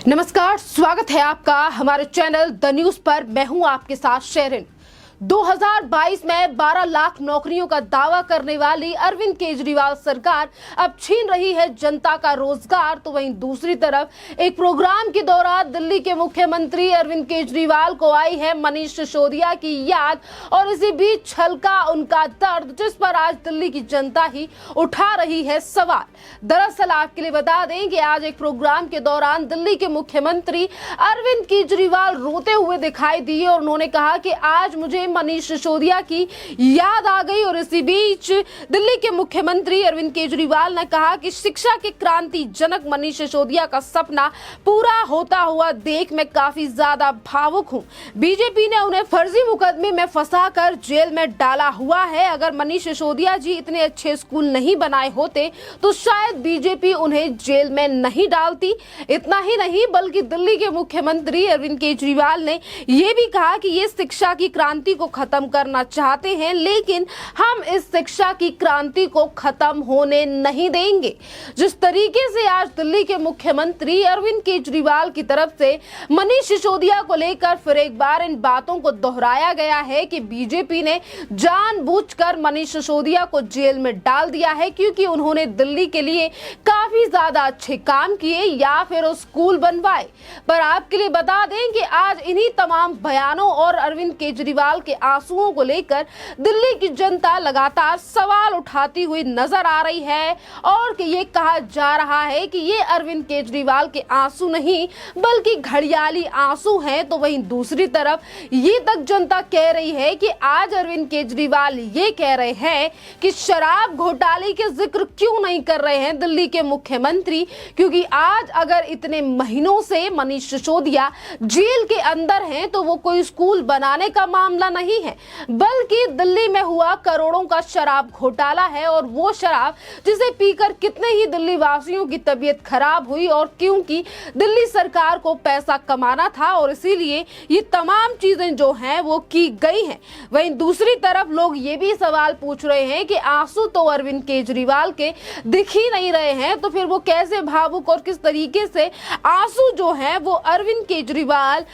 नमस्कार, स्वागत है आपका हमारे चैनल द न्यूज पर। मैं हूं आपके साथ शेरिन। 2022 में 12 लाख नौकरियों का दावा करने वाली अरविंद केजरीवाल सरकार अब छीन रही है जनता का रोजगार। तो वहीं दूसरी तरफ एक प्रोग्राम के दौरान दिल्ली के मुख्यमंत्री अरविंद केजरीवाल को आई है मनीष सिसोदिया की याद और इसी बीच छलका उनका दर्द, जिस पर आज दिल्ली की जनता ही उठा रही है सवाल। दरअसल आपके लिए बता दें कि आज एक प्रोग्राम के दौरान दिल्ली के मुख्यमंत्री अरविंद केजरीवाल रोते हुए दिखाई दिए और उन्होंने कहा कि आज मुझे मनीष सिसोदिया की याद आ गई। और इसी बीच दिल्ली के मुख्यमंत्री अरविंद केजरीवाल ने कहा कि शिक्षा के क्रांति जनक मनीष सिसोदिया का सपना पूरा होता हुआ देख मैं काफी ज्यादा भावुक हूं। बीजेपी ने उन्हें फर्जी मुकदमे में फंसाकर जेल में डाला हुआ है। अगर मनीष सिसोदिया जी इतने अच्छे स्कूल नहीं बनाए होते तो शायद बीजेपी उन्हें जेल में नहीं डालती। इतना ही नहीं बल्कि दिल्ली के मुख्यमंत्री अरविंद केजरीवाल ने यह भी कहा कि ये शिक्षा की क्रांति को खत्म करना चाहते हैं, लेकिन हम इस शिक्षा की क्रांति को खत्म होने नहीं देंगे। जिस तरीके से आज दिल्ली के मुख्यमंत्री अरविंद केजरीवाल की तरफ से मनीष सिसोदिया को लेकर फिर एक बार इन बातों को दोहराया गया है कि बीजेपी ने जानबूझकर मनीष सिसोदिया को जेल में डाल दिया है क्योंकि उन्होंने दिल्ली के लिए काफी ज्यादा अच्छे काम किए या फिर स्कूल बनवाए। पर आपके लिए बता दें कि आज इन्हीं तमाम बयानों और अरविंद केजरीवाल के आंसुओं को लेकर दिल्ली की जनता लगातार सवाल उठाती हुई नजर आ रही है और कि ये कहा जा रहा है कि ये अरविंद केजरीवाल के आंसू नहीं बल्कि घड़ियाली आंसू हैं। तो वहीं दूसरी तरफ ये तक जनता कह रही है कि आज अरविंद केजरीवाल ये कह रहे हैं कि शराब घोटाले के जिक्र क्यों नहीं कर रहे हैं दिल्ली के मुख्यमंत्री, क्योंकि आज अगर इतने महीनों से मनीष सिसोदिया जेल के अंदर हैं तो वो कोई स्कूल बनाने का मामला नहीं है बल्कि दिल्ली में हुआ करोड़ों का शराब घोटाला है। और वो शराब जिसे पीकर कितने ही दिल्ली वासियों की तबीयत खराब हुई और क्योंकि दिल्ली सरकार को पैसा कमाना था और इसीलिए ये तमाम चीजें जो हैं वो की गई हैं। वहीं दूसरी तरफ लोग ये भी सवाल पूछ रहे हैं कि आंसू तो अरविंद केजरीवाल के दिख ही नहीं रहे हैं, तो फिर वो कैसे भावुक और किस तरीके से आंसू जो हैं वो अरविंद केजरीवाल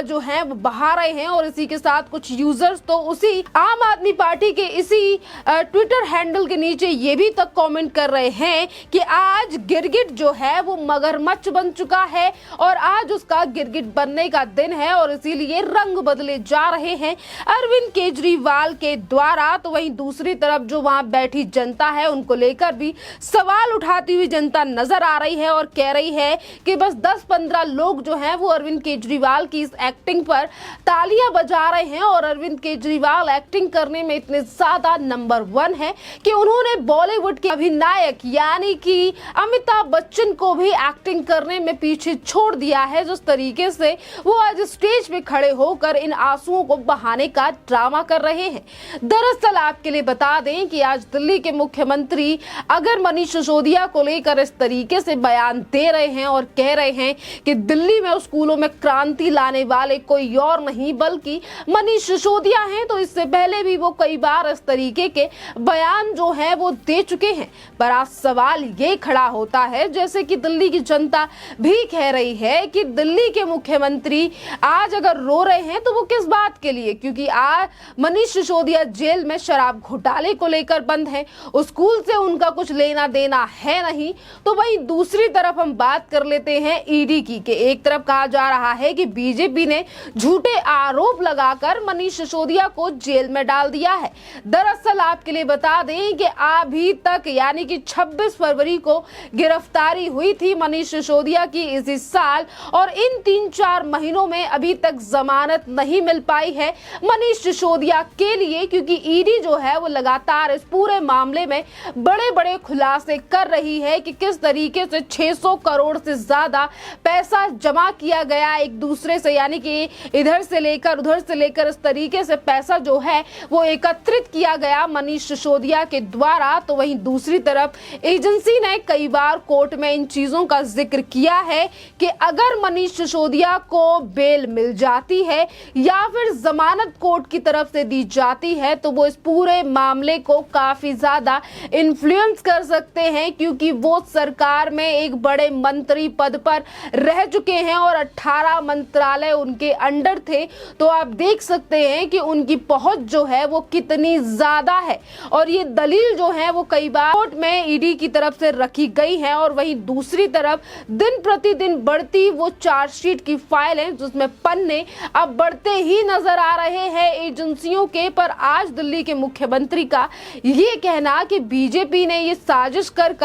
जो हैं वो बहा रहे हैं। और इसी के साथ कुछ यूजर्स तो उसी आम आदमी पार्टी के इसी ट्विटर हैंडल के नीचे ये भी तक कमेंट कर रहे हैं कि आज गिरगिट जो है वो मगरमच्छ बन चुका है और आज उसका गिरगिट बनने का दिन है और इसीलिए रंग बदले जा रहे हैं अरविंद केजरीवाल के द्वारा। तो वहीं दूसरी तरफ जो वहां बैठी जनता है उनको लेकर भी सवाल उठाती हुई जनता नजर आ रही है और कह रही है कि बस 10-15 लोग जो हैं वो अरविंद केजरीवाल की इस एक्टिंग पर तालियां बजा रहे हैं और अरविंद केजरीवाल एक्टिंग करने में इतने ज्यादा नंबर 1 है कि उन्होंने बॉलीवुड के अभिनायक यानी कि अमिताभ बच्चन को भी एक्टिंग करने में पीछे छोड़ दिया है। जिस तरीके से वो आज स्टेज पे खड़े होकर इन आंसुओं को बहाने का ड्रामा कर रहे हैं। दरअसल आपके लिए बता दें कि आज दिल्ली के मुख्यमंत्री अगर मनीष सिसोदिया को लेकर इस तरीके से बयान दे रहे हैं और कह रहे हैं कि दिल्ली में स्कूलों में क्रांति लाने वाले कोई और नहीं बल्कि मनीष सिसोदिया हैं, तो इससे पहले भी वो कई बार इस तरीके के बयान जो है वो दे चुके हैं। पर आज सवाल ये खड़ा होता है जैसे कि दिल्ली की जनता भी कह रही है कि दिल्ली के मुख्यमंत्री आज अगर रो रहे हैं तो वो किस बात के लिए, क्योंकि आज मनीष सिसोदिया जेल में शराब घोटाले को लेकर बंद है, स्कूल से उनका कुछ लेना देना है नहीं। तो वहीं दूसरी तरफ हम बात कर लेते हैं ईडी की कि एक तरफ कहा जा रहा है कि बीजेपी ने झूठे आरोप लगाकर मनीष सिसोदिया को जेल में डाल दिया है। दरअसल आपके लिए बता दें कि अभी तक यानी कि 26 फरवरी को गिरफ्तारी हुई थी मनीष सिसोदिया की इसी साल और इन 3-4 महीनों में अभी तक जमानत नहीं मिल पाई है मनीष सिसोदिया के लिए, क्योंकि ईडी जो है वो लगातार इस पूरे मामले में बड़े बड़े खुलासे कर रही है कि किस तरीके से 600 करोड़ से ज्यादा पैसा जमा किया गया एक दूसरे से, यानी कि इधर से लेकर उधर से लेकर इस तरीके तरीके से पैसा जो है वो एकत्रित किया गया मनीष सिसोदिया के द्वारा, तो वहीं दूसरी तरफ एजेंसी ने कई बार कोर्ट में इन चीजों का जिक्र किया है कि अगर मनीष सिसोदिया को बेल मिल जाती है या फिर जमानत कोर्ट की तरफ से दी जाती है तो वो इस पूरे मामले को काफी ज्यादा इन्फ्लुएंस कर सकते हैं, क्योंकि वो सरकार में एक बड़े मंत्री पद पर रह चुके हैं और 18 मंत्रालय उनके अंडर थे। तो आप देख सकते हैं कि उनकी पहुंच जो है वो कितनी ज्यादा है, और ये दलील जो है वो कई बार कोर्ट में ईडी की तरफ से रखी गई है। और वहीं दूसरी तरफ दिन प्रतिदिन बढ़ती वो चार्जशीट की फाइलें, जिसमें पन्ने अब बढ़ते ही नजर आ रहे हैं एजेंसियों के। पर आज दिल्ली के मुख्यमंत्री का ये कहना कि बीजेपी ने ये साजिश कर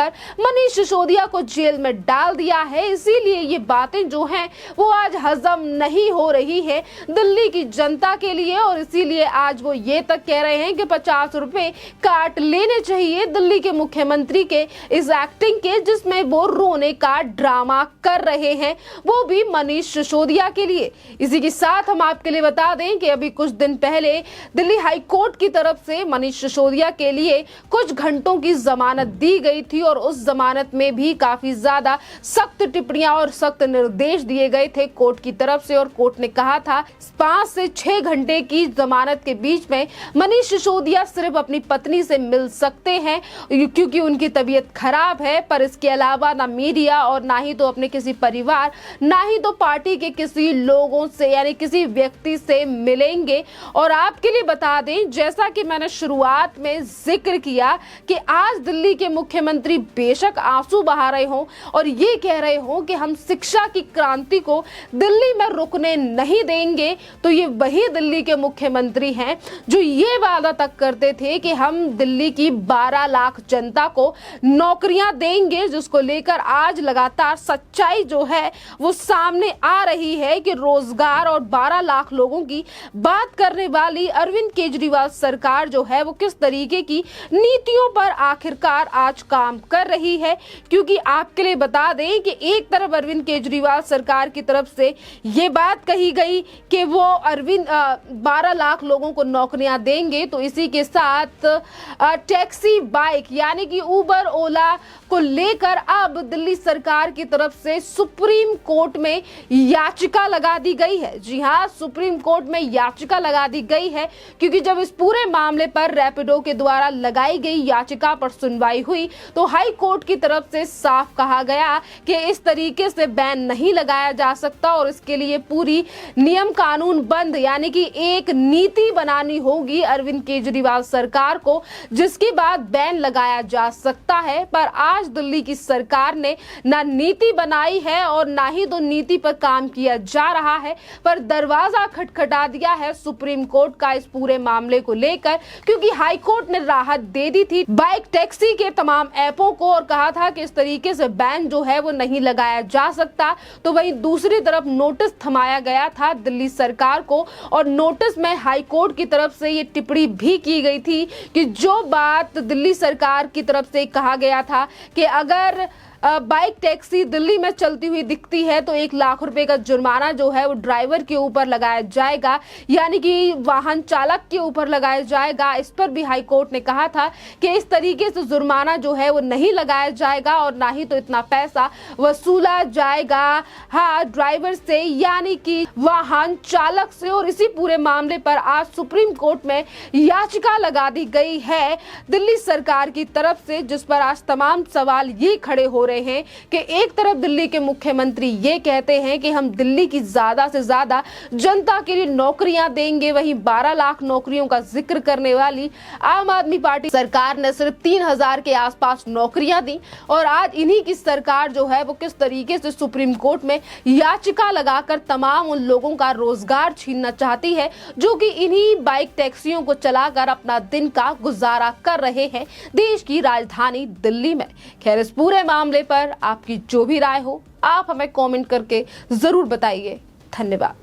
मनीष सिसोदिया को जेल में डाल दिया है, इसीलिए ये बातें जो हैं वो आज हजम नहीं हो रही है दिल्ली की जनता के लिए, और इसीलिए आज वो ये तक कह रहे हैं कि 50 रुपए काट लेने चाहिए दिल्ली के मुख्यमंत्री के इस एक्टिंग के, जिसमें वो रोने का ड्रामा कर रहे हैं, वो भी मनीष सिसोदिया के लिए। इसी के साथ हम आपके लिए बता दें कि अभी कुछ दिन पहले दिल्ली हाई कोर्ट की तरफ से मनीष सिसोदिया के लिए कुछ घंटों की जमानत दी गई थी, और उस जमानत में भी काफी ज्यादा सख्त टिप्पणियां और सख्त निर्देश दिए गए थे कोर्ट की तरफ से। और कोर्ट ने कहा था 5 से 6 घंटे की जमानत के बीच में मनीष सिसोदिया सिर्फ अपनी पत्नी से मिल सकते हैं, क्योंकि उनकी तबीयत खराब है, पर इसके अलावा ना मीडिया और ना ही तो अपने किसी परिवार, ना ही तो पार्टी के किसी लोगों से यानी किसी व्यक्ति से मिलेंगे। और आपके लिए बता दें, जैसा कि मैंने शुरुआत में जिक्र किया कि आज दिल्ली के मुख्यमंत्री बेशक आंसू बहा रहे हों और ये कह रहे हों कि हम शिक्षा की क्रांति को दिल्ली में रुकने नहीं देंगे, तो ये वही दिल्ली के मुख्यमंत्री हैं जो ये वादा तक करते थे कि हम दिल्ली की 12 लाख जनता को नौकरियां देंगे, जिसको लेकर आज लगातार सच्चाई जो है वो सामने आ रही है कि रोजगार और 12 लाख लोगों की बात करने वाली अरविंद केजरीवाल सरकार जो है वो किस तरीके की नीतियों पर आखिरकार आज काम कर रही है। क्योंकि आपके लिए बता दें कि एक तरफ अरविंद केजरीवाल सरकार की तरफ से ये बात कही गई कि वो 12 लाख लोगों को नौकरियां देंगे, तो इसी के साथ टैक्सी बाइक यानी कि उबर ओला को लेकर अब दिल्ली सरकार की तरफ से सुप्रीम कोर्ट में याचिका लगा दी गई है। जी हां, सुप्रीम कोर्ट में याचिका लगा दी गई है, क्योंकि जब इस पूरे मामले पर रैपिडो के द्वारा लगाई गई याचिका पर सुनवाई हुई तो हाई कोर्ट की तरफ से साफ कहा गया कि इस तरीके से बैन नहीं लगाया जा सकता और इसके लिए पूरी नियम कानून बंद यानी कि एक नीति बनानी होगी अरविंद केजरीवाल सरकार को, जिसके बाद बैन लगाया जा सकता है। पर आज दिल्ली की सरकार ने ना नीति बनाई है और ना ही तो नीति पर काम किया जा रहा है, पर दरवाजा खटखटा दिया है सुप्रीम कोर्ट का इस पूरे मामले को लेकर, क्योंकि हाई कोर्ट ने राहत दे दी थी बाइक टैक्सी के तमाम ऐपों को और कहा था कि इस तरीके से बैन जो है वो नहीं लगाया जा सकता। तो वहीं दूसरी तरफ नोटिस थमाया गया था दिल्ली सरकार को, और नोटिस में हाई कोर्ट की तरफ से ये टिप्पणी भी की गई थी कि जो बात दिल्ली सरकार की तरफ से कहा गया था कि अगर बाइक टैक्सी दिल्ली में चलती हुई दिखती है तो 1 लाख रुपए का जुर्माना जो है वो ड्राइवर के ऊपर लगाया जाएगा, यानी कि वाहन चालक के ऊपर लगाया जाएगा। इस पर भी हाई कोर्ट ने कहा था कि इस तरीके से जुर्माना जो है वो नहीं लगाया जाएगा और ना ही तो इतना पैसा वसूला जाएगा हाँ ड्राइवर से यानी कि वाहन चालक से। और इसी पूरे मामले पर आज सुप्रीम कोर्ट में याचिका लगा दी गई है दिल्ली सरकार की तरफ से, जिस पर आज तमाम सवाल ये खड़े हो रहे हैं कि एक तरफ दिल्ली के मुख्यमंत्री ये कहते हैं कि हम दिल्ली की ज्यादा से ज्यादा जनता के लिए नौकरियां देंगे, वहीं 12 लाख नौकरियों का जिक्र करने वाली आम आदमी पार्टी सरकार ने सिर्फ 3000 के आसपास नौकरियां दी। और आज इन्हीं की सरकार जो है वो किस तरीके से सुप्रीम कोर्ट में याचिका लगाकर तमाम उन लोगों का रोजगार छीनना चाहती है जो कि इन्हीं बाइक टैक्सियों को चलाकर अपना दिन का गुजारा कर रहे हैं देश की राजधानी दिल्ली में। खैर, इस पूरे मामले पर आपकी जो भी राय हो आप हमें कमेंट करके जरूर बताइए। धन्यवाद।